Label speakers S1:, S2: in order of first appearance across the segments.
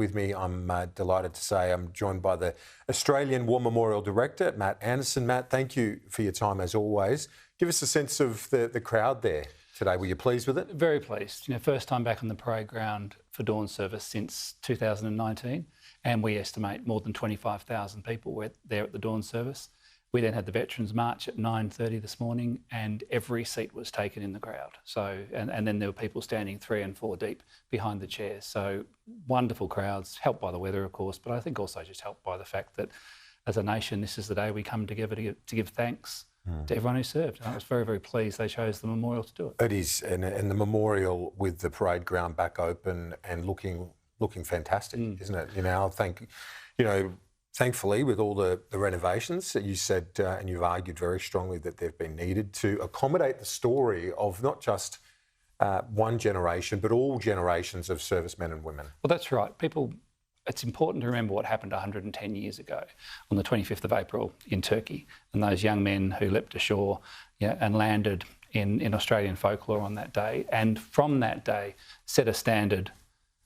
S1: With me, I'm delighted to say I'm joined by the Australian War Memorial Director, Matt Anderson. Matt, thank you for your time as always. Give us a sense of the crowd there today. Were you pleased with it?
S2: Very pleased. First time back on the parade ground for dawn service since 2019, and we estimate more than 25,000 people were there at the dawn service. We then had the Veterans March at 9:30 this morning, and every seat was taken in the crowd. So, and then there were people standing 3 and 4 deep behind the chairs. So wonderful crowds, helped by the weather, of course, but I think also just helped by the fact that as a nation, this is the day we come together to give thanks to everyone who served. And I was very, very pleased they chose the memorial to do it.
S1: It is, and the memorial with the parade ground back open and looking fantastic, isn't it? I think, thankfully, with all the renovations that you said, and you've argued very strongly that they've been needed to accommodate the story of not just one generation, but all generations of servicemen and women.
S2: Well, that's right. It's important to remember what happened 110 years ago on the 25th of April in Turkey, and those young men who leapt ashore and landed in Australian folklore on that day, and from that day set a standard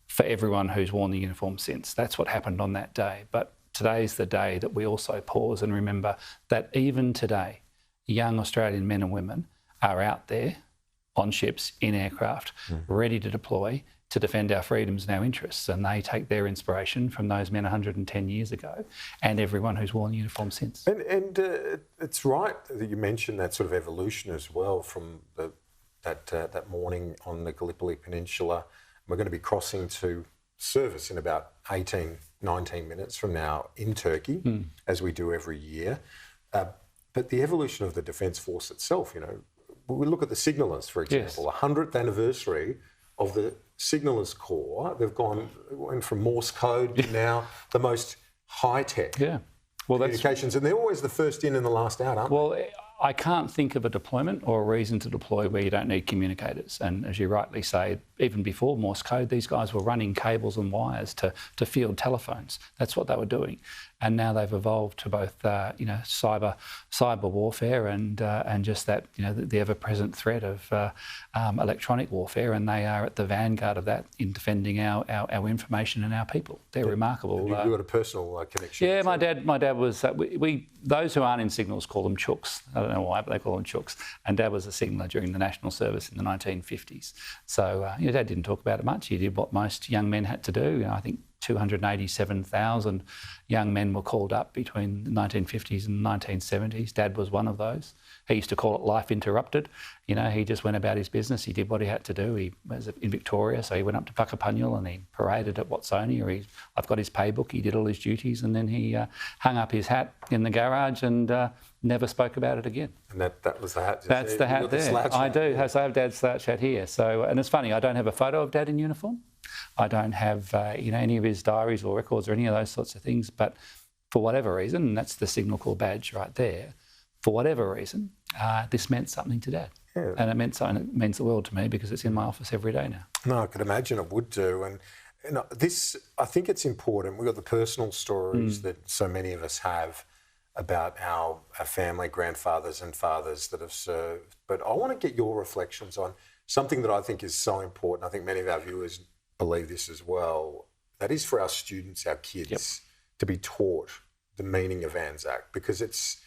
S2: for everyone who's worn the uniform since. That's what happened on that day. But today's the day that we also pause and remember that even today, young Australian men and women are out there on ships, in aircraft, ready to deploy to defend our freedoms and our interests. And they take their inspiration from those men 110 years ago and everyone who's worn the uniform since.
S1: And it's right that you mentioned that sort of evolution as well from that morning on the Gallipoli Peninsula. We're going to be crossing to service in about 19 minutes from now in Turkey, as we do every year. But the evolution of the Defence Force itself, we look at the signallers, for example,
S2: Yes.
S1: 100th anniversary of the Signallers Corps. They've went from Morse code to now the most high-tech communications, and they're always the first in and the last out, aren't they?
S2: Well, I can't think of a deployment or a reason to deploy where you don't need communicators. And as you rightly say, even before Morse code, these guys were running cables and wires to field telephones. That's what they were doing. And now they've evolved to both, cyber warfare and just that, the ever-present threat of electronic warfare. And they are at the vanguard of that in defending our information and our people. They're remarkable.
S1: And you've got a personal connection.
S2: Yeah, my dad was. Those who aren't in signals call them chooks. I don't know why, but they call them chooks. And Dad was a signaller during the national service in the 1950s. So Dad didn't talk about it much. He did what most young men had to do. I think 287,000 young men were called up between the 1950s and the 1970s. Dad was one of those. He used to call it life interrupted. He just went about his business. He did what he had to do. He was in Victoria, so he went up to Puckapunyal and he paraded at Watsonia. I've got his paybook. He did all his duties, and then he hung up his hat in the garage and never spoke about it again.
S1: And that was the hat?
S2: That's the hat there. I do. So I have Dad's slouch hat here. So, and it's funny, I don't have a photo of Dad in uniform. I don't have, any of his diaries or records or any of those sorts of things. But for whatever reason, and that's the Signal Corps badge right there, for whatever reason, this meant something to Dad. Yeah. And it meant something that means the world to me because it's in my office every day now.
S1: No, I could imagine it would do. And this, I think it's important. We've got the personal stories that so many of us have about our family, grandfathers and fathers that have served. But I want to get your reflections on something that I think is so important. I think many of our viewers believe this as well. That is for our students, our kids, to be taught the meaning of Anzac, because it's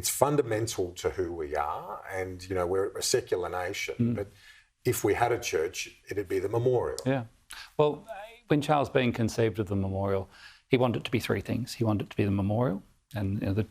S1: fundamental to who we are. And, we're a secular nation, but if we had a church, it'd be the memorial.
S2: Yeah. Well, when Charles Bean conceived of the memorial, he wanted it to be 3 things. He wanted it to be the memorial, and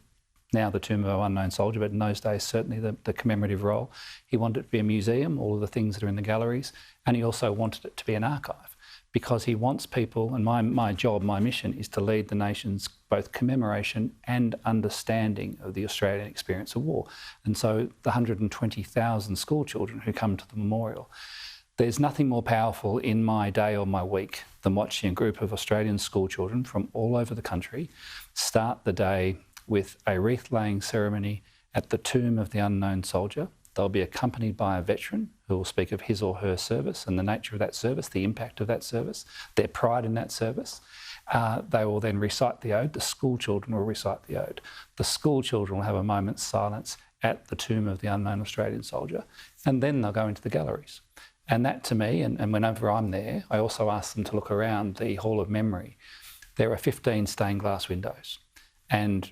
S2: now the tomb of our unknown soldier, but in those days certainly the commemorative role. He wanted it to be a museum, all of the things that are in the galleries, and he also wanted it to be an archive, because he wants people, and my job, my mission is to lead the nation's both commemoration and understanding of the Australian experience of war. And so the 120,000 school children who come to the memorial, there's nothing more powerful in my day or my week than watching a group of Australian school children from all over the country start the day with a wreath-laying ceremony at the tomb of the unknown soldier. They'll be accompanied by a veteran who will speak of his or her service and the nature of that service, the impact of that service, their pride in that service. They will then recite the ode. The school children will recite the ode. The school children will have a moment's silence at the tomb of the unknown Australian soldier, and then they'll go into the galleries. And that to me, and whenever I'm there, I also ask them to look around the Hall of Memory. There are 15 stained glass windows. And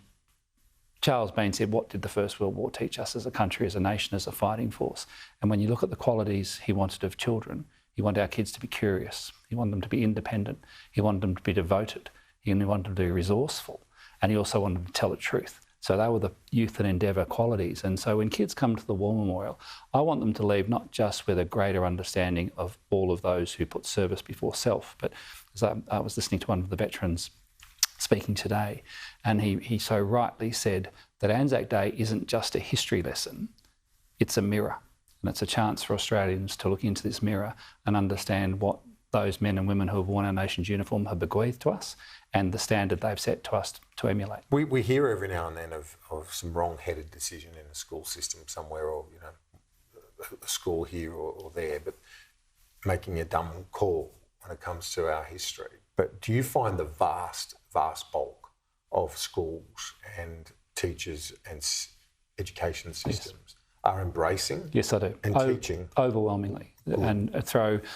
S2: Charles Bean said, what did the First World War teach us as a country, as a nation, as a fighting force? And when you look at the qualities he wanted of children, he wanted our kids to be curious. He wanted them to be independent. He wanted them to be devoted. He wanted them to be resourceful. And he also wanted them to tell the truth. So they were the youth and endeavour qualities. And so when kids come to the War Memorial, I want them to leave not just with a greater understanding of all of those who put service before self, but as I was listening to one of the veterans speaking today, and he so rightly said that Anzac Day isn't just a history lesson, it's a mirror. And it's a chance for Australians to look into this mirror and understand what those men and women who have worn our nation's uniform have bequeathed to us and the standard they've set to us to emulate.
S1: We hear every now and then of some wrong-headed decision in a school system somewhere, or a school here or there, but making a dumb call when it comes to our history. But do you find the vast bulk of schools and teachers and education systems are embracing?
S2: Yes, I do.
S1: And teaching?
S2: Overwhelmingly. Good. And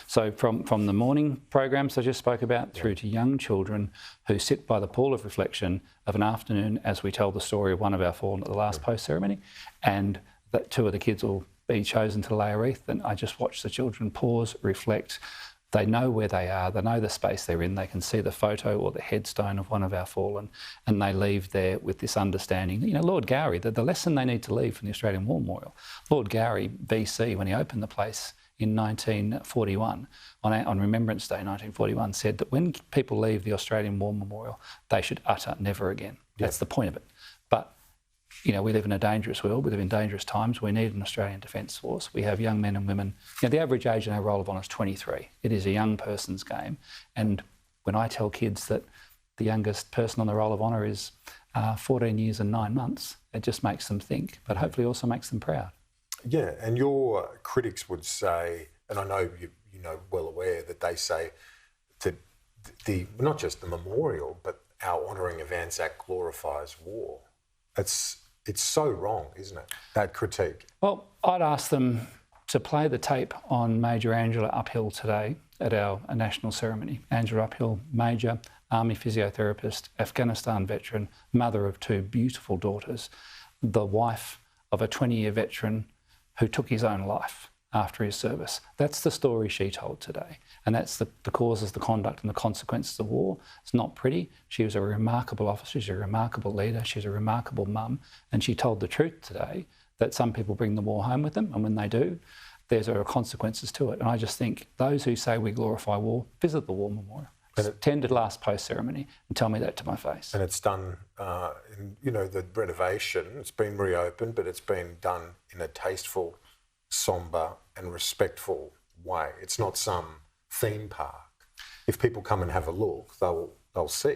S2: so from the morning programs I just spoke about through to young children who sit by the pool of reflection of an afternoon as we tell the story of one of our fallen at the last post ceremony, and that two of the kids will be chosen to lay a wreath, and I just watch the children pause, reflect. They know where they are, they know the space they're in, they can see the photo or the headstone of one of our fallen, and they leave there with this understanding. Lord Gowrie, the lesson they need to leave from the Australian War Memorial, Lord Gowrie, BC, when he opened the place in 1941, on Remembrance Day 1941, said that when people leave the Australian War Memorial, they should utter never again. That's the point of it. But we live in a dangerous world, we live in dangerous times, we need an Australian Defence Force. We have young men and women. The average age in our Roll of Honour is 23. It is a young person's game. And when I tell kids that the youngest person on the Roll of Honour is 14 years and 9 months, it just makes them think, but hopefully also makes them proud. Yeah,
S1: and your critics would say, and I know you're well aware that they say that not just the memorial, but our honouring of Anzac glorifies war. It's so wrong, isn't it, that critique?
S2: Well, I'd ask them to play the tape on Major Angela Uphill today at our national ceremony. Angela Uphill, Major, Army physiotherapist, Afghanistan veteran, mother of 2 beautiful daughters, the wife of a 20-year veteran who took his own life after his service. That's the story she told today. And that's the causes, the conduct and the consequences of war. It's not pretty. She was a remarkable officer, she's a remarkable leader, she's a remarkable mum, and she told the truth today that some people bring the war home with them, and when they do, there are consequences to it. And I just think those who say we glorify war, visit the War Memorial. Attend the last post ceremony and tell me that to my face.
S1: And it's done, the renovation, it's been reopened, but it's been done in a tasteful, sombre and respectful way. It's not some theme park. If people come and have a look, they'll see.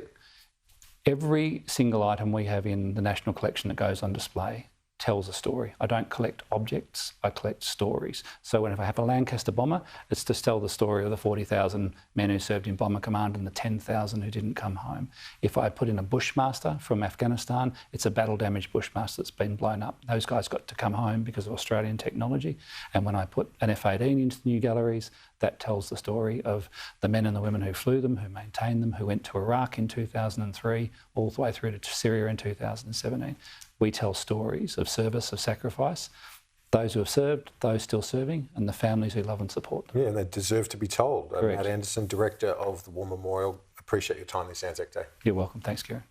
S2: Every single item we have in the National Collection that goes on display tells a story. I don't collect objects, I collect stories. So if I have a Lancaster bomber, it's to tell the story of the 40,000 men who served in Bomber Command and the 10,000 who didn't come home. If I put in a Bushmaster from Afghanistan, it's a battle-damaged Bushmaster that's been blown up. Those guys got to come home because of Australian technology. And when I put an F-18 into the new galleries, that tells the story of the men and the women who flew them, who maintained them, who went to Iraq in 2003, all the way through to Syria in 2017. We tell stories of service, of sacrifice, those who have served, those still serving, and the families who love and support them.
S1: Yeah, and they deserve to be told.
S2: Correct.
S1: Matt Anderson, Director of the War Memorial, appreciate your time this Anzac Day.
S2: You're welcome. Thanks, Kieran.